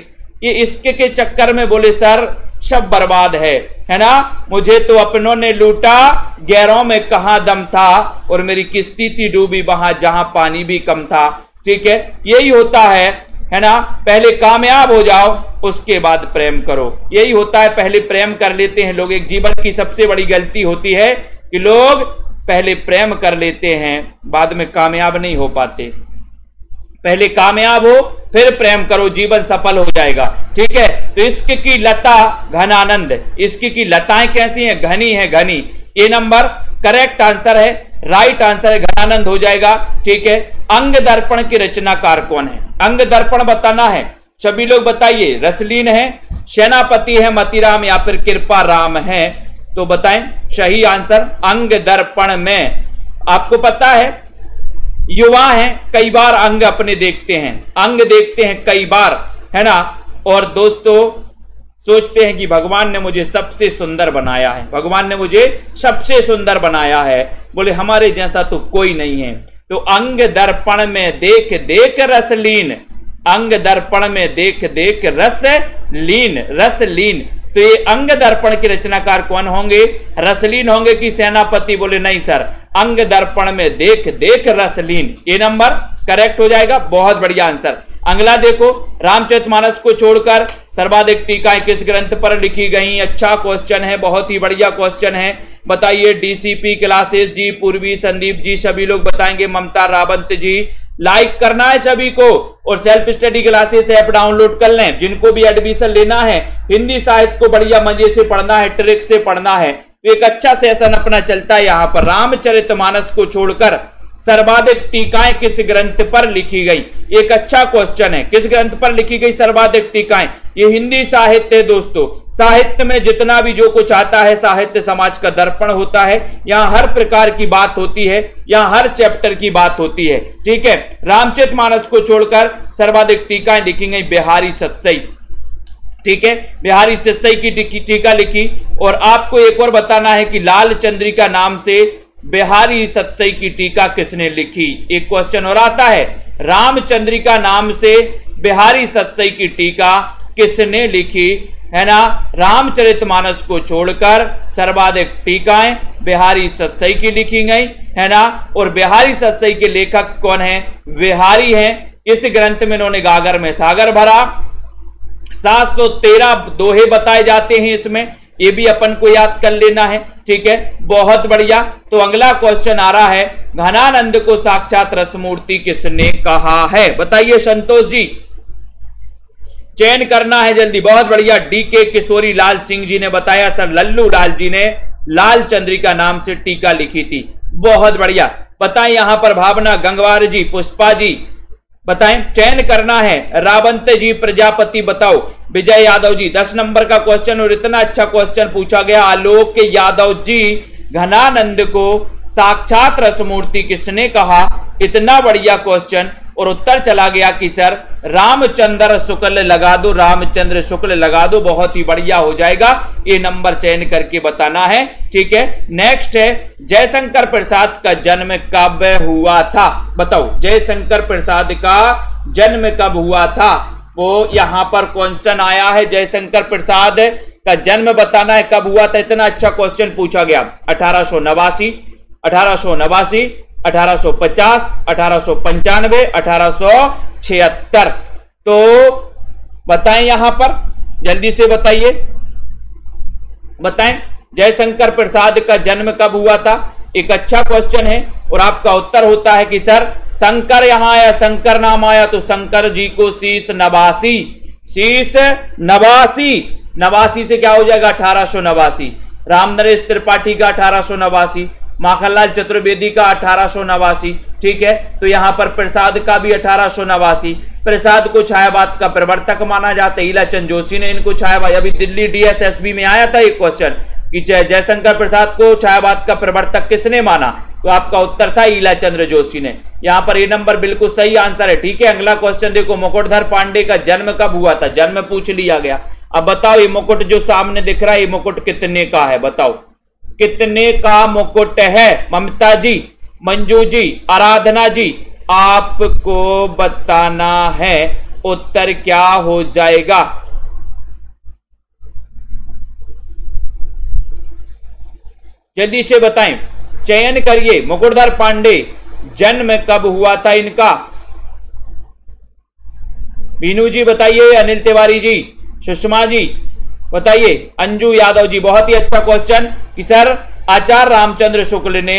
ये इश्क के चक्कर में बोले सर सब बर्बाद है ना। मुझे तो अपनों ने लूटा, गैरों में कहां दम था, और मेरी किस्ती थी डूबी वहां जहां पानी भी कम था। ठीक है, यही होता है ना। पहले कामयाब हो जाओ उसके बाद प्रेम करो, यही होता है। पहले प्रेम कर लेते हैं लोग, एक जीवन की सबसे बड़ी गलती होती है कि लोग पहले प्रेम कर लेते हैं, बाद में कामयाब नहीं हो पाते। पहले कामयाब हो फिर प्रेम करो, जीवन सफल हो जाएगा। ठीक है, तो इश्क की लता घनानंद, इश्क की लताएं कैसी हैं, घनी है, घनी। ये नंबर करेक्ट आंसर है, राइट आंसर है, घनानंद हो जाएगा। ठीक है, अंग दर्पण की रचनाकार कौन है। अंग दर्पण बताना है, सभी लोग बताइए। रसलीन है, सेनापति है, मतीराम या फिर कृपा राम है, तो बताएं सही आंसर। अंग दर्पण में आपको पता है युवा हैं, कई बार अंग अपने देखते हैं, अंग देखते हैं कई बार, है ना। और दोस्तों सोचते हैं कि भगवान ने मुझे सबसे सुंदर बनाया है, भगवान ने मुझे सबसे सुंदर बनाया है, बोले हमारे जैसा तो कोई नहीं है। तो अंग दर्पण में देख देख रसलीन, अंग दर्पण में देख देख रसलीन, रसलीन। तो ये अंग दर्पण के रचनाकार कौन होंगे, रसलीन होंगे कि सेनापति। बोले नहीं सर, अंग दर्पण में देख देख रसलीन, ये नंबर करेक्ट हो जाएगा। बहुत बढ़िया आंसर। अगला देखो, रामचरितमानस को छोड़कर सर्वाधिक टीकाएं किस ग्रंथ पर लिखी गई। अच्छा क्वेश्चन है, बहुत ही बढ़िया क्वेश्चन है। बताइए डीसीपी क्लासेस जी, पूर्वी संदीप जी, सभी लोग बताएंगे, ममता रावंत जी। लाइक करना है सभी को, और self study classes app download कर लें। जिनको भी एडमिशन लेना है, हिंदी साहित्य को बढ़िया मजे से पढ़ना है, ट्रिक से पढ़ना है, तो एक अच्छा सेशन अपना चलता है यहाँ पर। रामचरितमानस को छोड़कर सर्वाधिक टीकाएं किस ग्रंथ पर लिखी गई। एक अच्छा क्वेश्चन है, किस ग्रंथ पर लिखी गई सर्वाधिक टीकाएं। ये हिंदी साहित्य है दोस्तों। साहित्य में जितना भी जो कुछ आता है, साहित्य समाज का दर्पण होता है। यहाँ हर प्रकार की बात होती है, यहाँ हर चैप्टर की बात होती है। ठीक है, रामचरितमानस को छोड़कर सर्वाधिक टीकाएं लिखी गई बिहारी सतसई। ठीक है, बिहारी सतसई की टीका लिखी। और आपको एक और बताना है कि लाल चंद्रिका नाम से बिहारी सतसई की टीका किसने लिखी। एक क्वेश्चन और आता है, रामचंद्रिका नाम से बिहारी सतसई की टीका किसने लिखी, है ना। रामचरितमानस को छोड़कर सर्वाधिक टीकाएं बिहारी सतसई की लिखी गई, है ना। और बिहारी सतसई के लेखक कौन है, बिहारी हैं। इस ग्रंथ में इन्होंने गागर में सागर भरा। 713 दोहे बताए जाते हैं इसमें, ये भी अपन को याद कर लेना है। ठीक है, बहुत बढ़िया। तो अगला क्वेश्चन आ रहा है, घनानंद को साक्षात रसमूर्ति किसने कहा है। बताइए संतोष जी, चयन करना है जल्दी। बहुत बढ़िया, डीके किशोरी लाल सिंह जी ने बताया सर लल्लू लाल जी ने लाल चंद्रिका नाम से टीका लिखी थी। बहुत बढ़िया, बताएं यहां पर भावना गंगवार जी, पुष्पा जी बताएं। चयन करना है, रावंत जी, प्रजापति बताओ, विजय यादव जी। 10 नंबर का क्वेश्चन, और इतना अच्छा क्वेश्चन पूछा गया। आलोक यादव जी, घनानंद को साक्षात रसमूर्ति किसने कहा। इतना बढ़िया क्वेश्चन, और उत्तर चला गया कि सर रामचंद्र शुक्ल लगा दो, रामचंद्र शुक्ल लगा दो, बहुत ही बढ़िया हो जाएगा। ये नंबर चयन करके बताना है। ठीक है, नेक्स्ट है, जयशंकर प्रसाद का जन्म कब हुआ था। बताओ जयशंकर प्रसाद का जन्म कब हुआ था। वो यहां पर क्वेश्चन आया है। जयशंकर प्रसाद का जन्म बताना है कब हुआ था। इतना अच्छा क्वेश्चन पूछा गया। 1889, 1889, 1850, 1895, 1876। तो बताएं यहां पर, जल्दी से बताइए, बताएं जयशंकर प्रसाद का जन्म कब हुआ था। एक अच्छा क्वेश्चन है और आपका उत्तर होता है कि सर शंकर यहां आया, शंकर नाम आया तो शंकर जी को शीश नवासी, शीश नवासी, नवासी से क्या हो जाएगा 1889। रामनरेश त्रिपाठी का 1889, माखनलाल चतुर्वेदी का 1889। ठीक है, तो यहां पर प्रसाद का भी 1889। प्रसाद को छायावाद का प्रवर्तक माना जाता है। ईलाचंद जोशी ने इनको छायावाद, अभी दिल्ली डीएसएसबी में आया था एक क्वेश्चन कि जयशंकर प्रसाद को छायावाद का प्रवर्तक किसने माना, तो आपका उत्तर था ईलाचंद्र जोशी ने। यहां पर ये नंबर बिल्कुल सही आंसर है। ठीक है, अगला क्वेश्चन देखो, मुकुटधर पांडे का जन्म कब हुआ था। जन्म पूछ लिया गया। अब बताओ ये मुकुट जो सामने दिख रहा है, ये मुकुट कितने का है, बताओ कितने का मुकुट है। ममता जी, मंजू जी, आराधना जी, आपको बताना है उत्तर क्या हो जाएगा। जल्दी से बताएं, चयन करिए। मुकुटधर पांडे जन्म कब हुआ था इनका। बीनू जी बताइए, अनिल तिवारी जी, सुषमा जी बताइए, अंजू यादव जी। बहुत ही अच्छा क्वेश्चन कि सर आचार्य रामचंद्र शुक्ल ने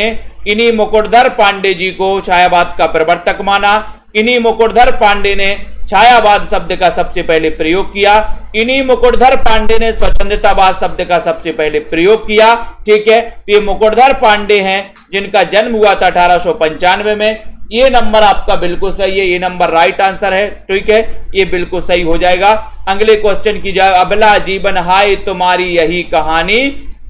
इन्हीं मुकुटधर पांडे जी को छायावाद का प्रवर्तक माना। इन्हीं मुकुटधर पांडे ने छायावाद शब्द का सबसे पहले प्रयोग किया। इन्हीं मुकुटधर पांडे ने स्वच्छंदतावाद शब्द का सबसे पहले प्रयोग किया। ठीक है, तो ये मुकुटधर पांडे हैं जिनका जन्म हुआ था 1895 में। ये नंबर आपका बिल्कुल सही है, ये नंबर राइट आंसर है। ठीक है, ये बिल्कुल सही हो जाएगा। अगले क्वेश्चन की जाए, अबला जीवन हाय तुम्हारी यही कहानी,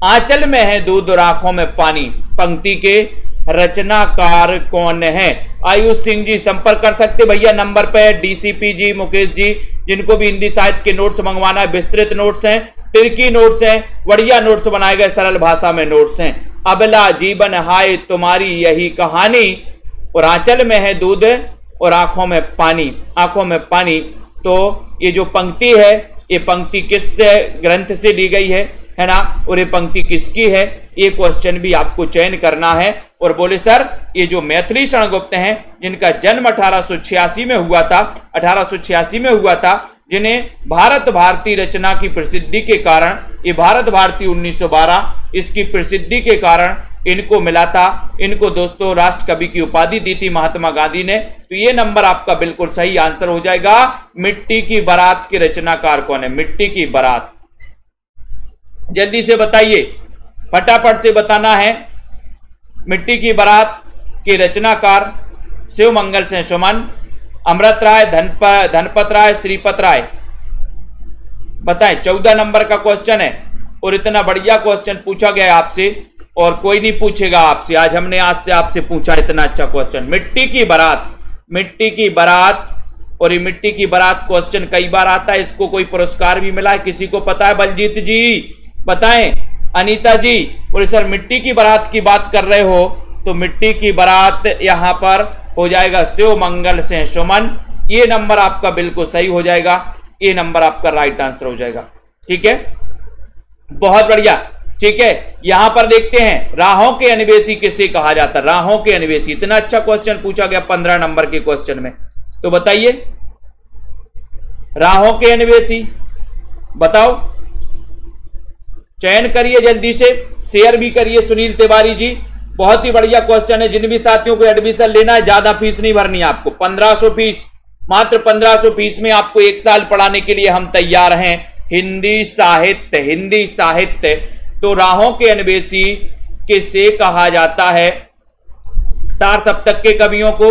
आंचल में है दूध और आंखों में पानी। पंक्ति के रचनाकार कौन है। आयुष सिंह जी संपर्क कर सकते भैया नंबर पे। डीसीपी जी, मुकेश जी, जिनको भी हिंदी साहित्य के नोट्स मंगवाना है, विस्तृत नोट्स हैं, तिरकी नोट्स हैं, बढ़िया नोट्स बनाए गए, सरल भाषा में नोट्स हैं। अबला जीवन हाय तुम्हारी यही कहानी, और आंचल में है दूध और आंखों में पानी, आंखों में पानी। तो ये जो पंक्ति है, ये पंक्ति किस ग्रंथ से ली गई है ना, और ये पंक्ति किसकी है, ये क्वेश्चन भी आपको चयन करना है। और बोले सर ये जो मैथिली शरण गुप्त हैं जिनका जन्म 1886 में हुआ था, 1886 में हुआ था, जिन्हें भारत भारती रचना की प्रसिद्धि के कारण, ये भारत भारती 1912 इसकी प्रसिद्धि के कारण इनको मिला था। इनको दोस्तों राष्ट्र कवि की उपाधि दी थी महात्मा गांधी ने। तो ये नंबर आपका बिल्कुल सही आंसर हो जाएगा। मिट्टी की बारात के रचनाकार कौन है। मिट्टी की बारात, जल्दी से बताइए, फटाफट से बताना है। मिट्टी की बारात के रचनाकार शिव मंगल सिंह सुमन, अमृत राय, धनपत राय, श्रीपत राय। बताएं, 14 नंबर का क्वेश्चन है और इतना बढ़िया क्वेश्चन पूछा गया आपसे और कोई नहीं पूछेगा आपसे। आज हमने आज से आपसे पूछा इतना अच्छा क्वेश्चन। मिट्टी की बारात, मिट्टी की बारात, और ये मिट्टी की बारात क्वेश्चन कई बार आता है। इसको कोई पुरस्कार भी मिला है, किसी को पता है। बलजीत जी बताएं, अनीता जी। और सर मिट्टी की बारात की बात कर रहे हो तो मिट्टी की बारात यहां पर हो जाएगा शिव मंगल सिंह सुमन। ये नंबर आपका बिल्कुल सही हो जाएगा, ये नंबर आपका राइट आंसर हो जाएगा। ठीक है, बहुत बढ़िया। ठीक है, यहां पर देखते हैं राहों के अन्वेषी किसे कहा जाता है। राहों के अन्वेषी, इतना अच्छा क्वेश्चन पूछा गया 15 नंबर के क्वेश्चन में। तो बताइए राहों के अन्वेषी, बताओ, चयन करिए जल्दी से, शेयर भी करिए। सुनील तिवारी जी, बहुत ही बढ़िया क्वेश्चन है। जिन भी साथियों को एडमिशन लेना है, ज्यादा फीस नहीं भरनी है आपको, 1500 फीस, मात्र 1500 फीस में आपको 1 साल पढ़ाने के लिए हम तैयार हैं। हिंदी साहित्य, हिंदी साहित्य। तो राहों के अन्वेषी किसे कहा जाता है। तार सप्तक के कवियों को,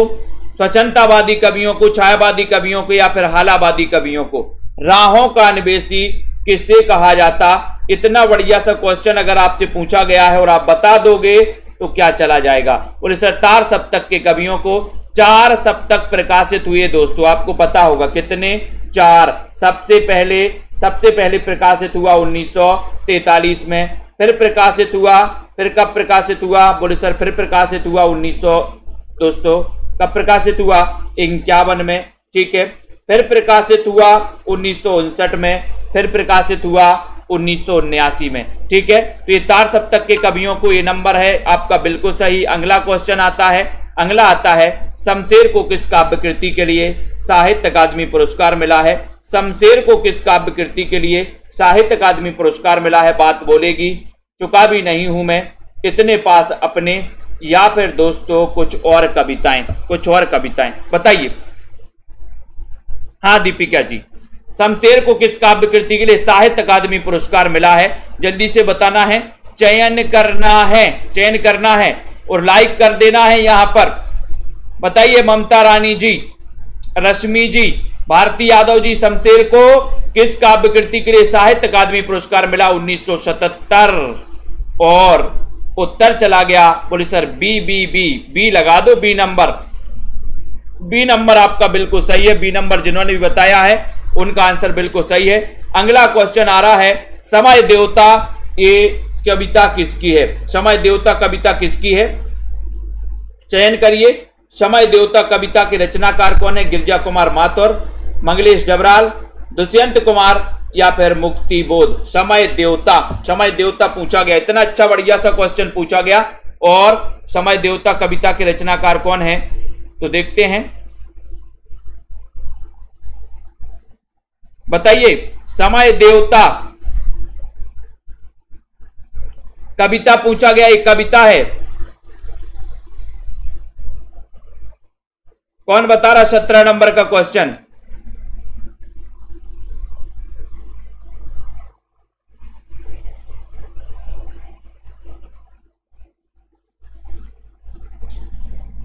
स्वच्छंदतावादी कवियों को, छायावादी कवियों को, या फिर हालावादी कवियों को। राहों का अन्वेषी किसे कहा जाता। इतना बढ़िया सा क्वेश्चन अगर आपसे पूछा गया है और आप बता दोगे तो क्या चला जाएगा। और इस तार सप्तक के कवियों को 4 सप्तक प्रकाशित हुए दोस्तों, आपको पता होगा कितने, 4। सबसे पहले प्रकाशित हुआ 1943 में, फिर प्रकाशित हुआ, फिर कब प्रकाशित हुआ बोले सर, फिर प्रकाशित हुआ 1900 दोस्तों, कब प्रकाशित हुआ 51 में। ठीक है, फिर प्रकाशित हुआ 1959 में, फिर प्रकाशित हुआ 1979 में। ठीक है, तो ये तार सप्तक के कवियों को ये नंबर है आपका बिल्कुल सही। अगला क्वेश्चन आता है, अगला आता है शमशेर को किस काव्य कृति के लिए साहित्य अकादमी पुरस्कार मिला है? शमशेर को किस काव्य कृति के लिए साहित्य अकादमी पुरस्कार मिला है? बात बोलेगी चुका भी नहीं हूं मैं, इतने पास अपने, या फिर दोस्तों कुछ और कविताएं, कुछ और कविताएं बताइए। हाँ दीपिका जी, शमशेर को किस काव्य कृति के लिए साहित्य अकादमी पुरस्कार मिला है? जल्दी से बताना है, चयन करना है, चयन करना है और लाइक कर देना है यहां पर। बताइए ममता रानी जी, रश्मि जी, भारती यादव जी, शमशेर को किस काव्य कृति के लिए साहित्य अकादमी पुरस्कार मिला? 1977। और उत्तर चला गया, बोले sir B B B B लगा दो, बी नंबर, बी नंबर आपका बिल्कुल सही है। बी नंबर जिन्होंने भी बताया है उनका आंसर बिल्कुल सही है। अगला क्वेश्चन आ रहा है, समय देवता ये कविता किसकी है? समय देवता कविता किसकी है? चयन करिए। समय देवता कविता के रचनाकार कौन है? गिरिजा कुमार माथुर, मंगलेश डबराल, दुष्यंत कुमार या फिर मुक्ति बोध? समय देवता, समय देवता पूछा गया, इतना अच्छा बढ़िया सा क्वेश्चन पूछा गया। और समय देवता कविता के रचनाकार कौन है? तो देखते हैं, बताइए। समय देवता कविता पूछा गया, एक कविता है, कौन बता रहा? 17 नंबर का क्वेश्चन।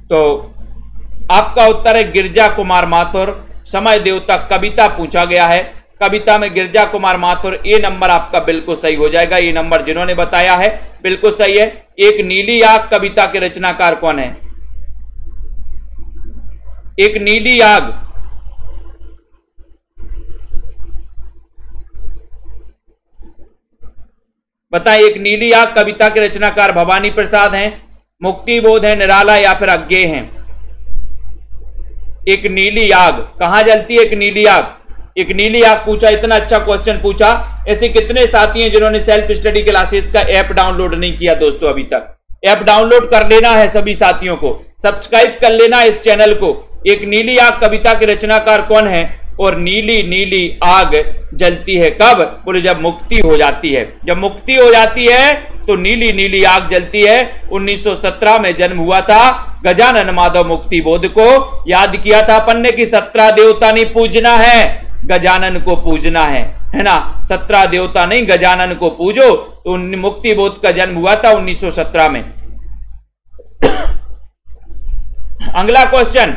तो आपका उत्तर है गिरिजा कुमार माथुर। समय देवता कविता पूछा गया है, कविता में गिरिजा कुमार माथुर, ये नंबर आपका बिल्कुल सही हो जाएगा। ये नंबर जिन्होंने बताया है बिल्कुल सही है। एक नीली आग कविता के रचनाकार कौन है? एक नीली आग, बताएं। एक नीली आग कविता के रचनाकार भवानी प्रसाद हैं, मुक्ति बोध है, निराला या फिर अज्ञे हैं? एक नीली आग कहां जलती है? एक नीली आग, एक नीली आग पूछा, इतना अच्छा क्वेश्चन पूछा। ऐसे कितने साथी हैं जिन्होंने सेल्फ स्टडी क्लासेस का ऐप डाउनलोड नहीं किया? दोस्तों अभी तक ऐप डाउनलोड कर लेना है सभी साथियों को, सब्सक्राइब कर लेना है इस चैनल को। एक नीली आग कविता के रचनाकार कौन है? और नीली नीली आग जलती है कब? बोले जब मुक्ति हो जाती है। जब मुक्ति हो जाती है तो नीली नीली आग जलती है। 1917 में जन्म हुआ था गजानन माधव मुक्ति बोध को। याद किया था अपन ने कि 17 देवता नहीं पूजना है, गजानन को पूजना है ना? 17 देवता नहीं, गजानन को पूजो। तो मुक्ति बोध का जन्म हुआ था 1917 में। अगला क्वेश्चन,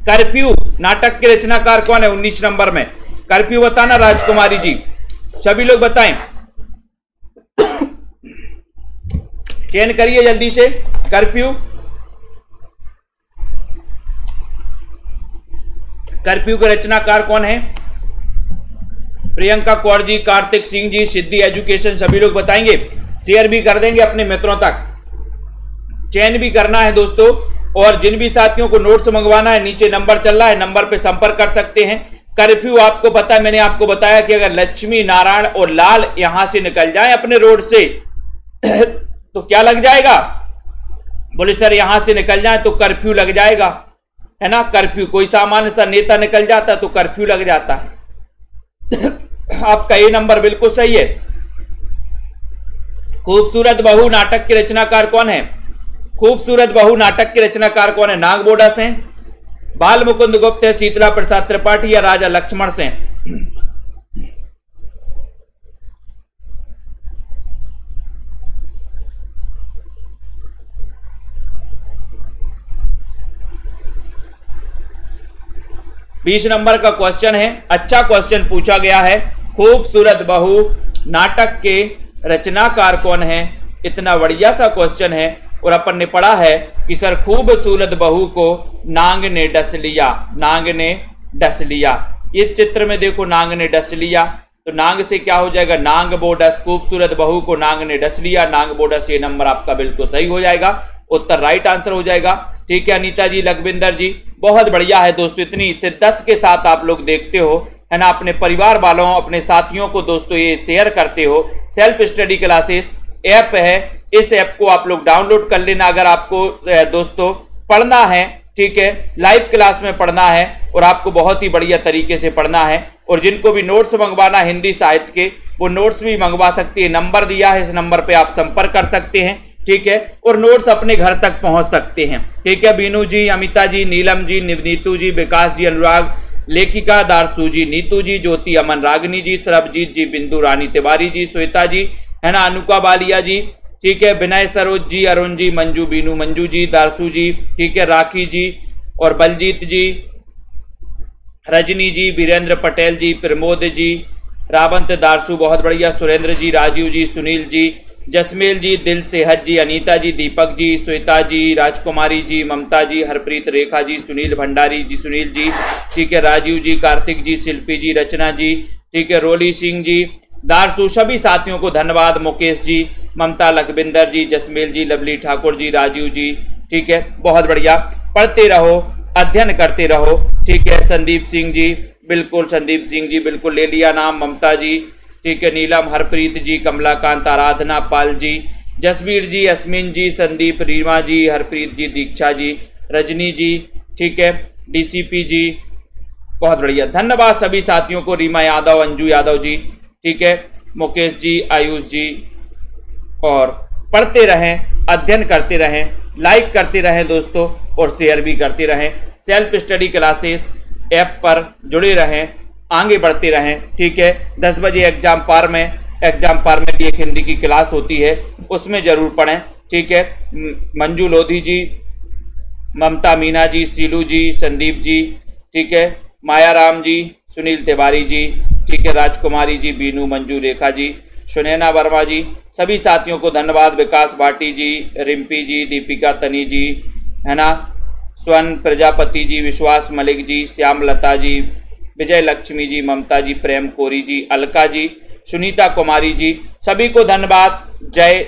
कर्फ्यू नाटक के रचनाकार कौन है? 19 नंबर में कर्फ्यू बताना राजकुमारी जी, सभी लोग बताएं, चयन करिए जल्दी से। कर्फ्यू, कर्फ्यू के रचनाकार कौन है? प्रियंका कौर जी, कार्तिक सिंह जी, सिद्धि एजुकेशन, सभी लोग बताएंगे। शेयर भी कर देंगे अपने मित्रों तक, चयन भी करना है दोस्तों। और जिन भी साथियों को नोट्स मंगवाना है, नीचे नंबर चल रहा है, नंबर पे संपर्क कर सकते हैं। कर्फ्यू आपको पता है, मैंने आपको बताया कि अगर लक्ष्मी नारायण और लाल यहां से निकल जाए अपने रोड से तो क्या लग जाएगा? बोले सर यहां से निकल जाए तो कर्फ्यू लग जाएगा, है ना? कर्फ्यू, कोई सामान्य सा नेता निकल जाता तो कर्फ्यू लग जाता है। आपका ये नंबर बिल्कुल सही है। खूबसूरत बहू नाटक के रचनाकार कौन है? खूबसूरत बहू नाटक के रचनाकार कौन है? नागबोडा से, बाल मुकुंद गुप्त है, शीतला प्रसाद त्रिपाठी या राजा लक्ष्मण से? बीस नंबर का क्वेश्चन है, अच्छा क्वेश्चन पूछा गया है। खूबसूरत बहू नाटक के रचनाकार कौन है? इतना बढ़िया सा क्वेश्चन है। और अपन ने पढ़ा है कि सर खूबसूरत बहू को नांग ने डस लिया, नांग ने डस लिया। ये चित्र में देखो, नांग ने डस लिया, तो नांग से क्या हो जाएगा? नांग बोडस। खूबसूरत बहू को नांग ने डस लिया, नांग बोडस। ये नंबर आपका बिल्कुल सही हो जाएगा, उत्तर राइट आंसर हो जाएगा। ठीक है अनीता जी, लखविंदर जी, बहुत बढ़िया है दोस्तों। इतनी शिद्दत के साथ आप लोग देखते हो, है ना, अपने परिवार वालों, अपने साथियों को दोस्तों ये शेयर करते हो। सेल्फ स्टडी क्लासेस ऐप है, इस ऐप को आप लोग डाउनलोड कर लेना अगर आपको दोस्तों पढ़ना है, ठीक है, लाइव क्लास में पढ़ना है और आपको बहुत ही बढ़िया तरीके से पढ़ना है। और जिनको भी नोट्स मंगवाना हिंदी साहित्य के, वो नोट्स भी मंगवा सकते हैं। नंबर दिया है, इस नंबर पे आप संपर्क कर सकते हैं, ठीक है, और नोट्स अपने घर तक पहुंच सकते हैं, ठीक है। बीनू जी, अमिता जी, नीलम जी, नीतू जी, विकास जी, अनुराग, लेखिका, दारसू जी, नीतू जी, ज्योति, अमन, रागनी जी, सरबजीत जी, बिंदु रानी तिवारी जी, श्वेता जी, है ना, अनुका बालिया जी, ठीक है, विनय, सरोज जी, अरुण जी, मंजू, बीनू, मंजू जी, दारसू जी, ठीक है, राखी जी और बलजीत जी, रजनी जी, वीरेंद्र पटेल जी, प्रमोद जी, रावंत, दारसू, बहुत बढ़िया, सुरेंद्र जी, राजीव जी, सुनील जी, जसमेल जी, दिल सेहत जी, अनीता जी, दीपक जी, श्वेता जी, राजकुमारी जी, ममता जी, हरप्रीत, रेखा जी, सुनील भंडारी जी, सुनील जी, ठीक है, राजीव जी, कार्तिक जी, शिल्पी जी, रचना जी, ठीक है, रोली सिंह जी, दारसू, सभी साथियों को धन्यवाद, मुकेश जी, ममता, लखविंदर जी, जसमेल जी, लवली ठाकुर जी, राजीव जी, ठीक है, बहुत बढ़िया। पढ़ते रहो, अध्ययन करते रहो, ठीक है। संदीप सिंह जी, बिल्कुल, संदीप सिंह जी, बिल्कुल ले लिया नाम, ममता जी, ठीक है, नीलम, हरप्रीत जी, कमलाकांत, आराधना पाल जी, जसवीर जी, अस्मिन जी, संदीप, रीमा जी, हरप्रीत जी, दीक्षा जी, रजनी जी, ठीक है, डीसीपी जी, बहुत बढ़िया, धन्यवाद सभी साथियों को, रीमा यादव, अंजू यादव जी, ठीक है, मुकेश जी, आयुष जी। और पढ़ते रहें, अध्ययन करते रहें, लाइक करते रहें दोस्तों और शेयर भी करते रहें। सेल्फ स्टडी क्लासेस ऐप पर जुड़े रहें, आगे बढ़ते रहें, ठीक है। 10 बजे एग्जाम पार में भी एक हिंदी की क्लास होती है, उसमें जरूर पढ़ें, ठीक है। मंजू लोधी जी, ममता, मीना जी, सीलू जी, संदीप जी, ठीक है, माया राम जी, सुनील तिवारी जी, ठीक है, राजकुमारी जी, बीनू, मंजू, रेखा जी, सुनैना वर्मा जी, सभी साथियों को धन्यवाद, विकास भाटी जी, रिम्पी जी, दीपिका तनी जी, है ना, स्वर्ण प्रजापति जी, विश्वास मलिक जी, श्याम लता जी, विजय लक्ष्मी जी, ममता जी, प्रेम कोरी जी, अलका जी, सुनीता कुमारी जी, सभी को धन्यवाद। जय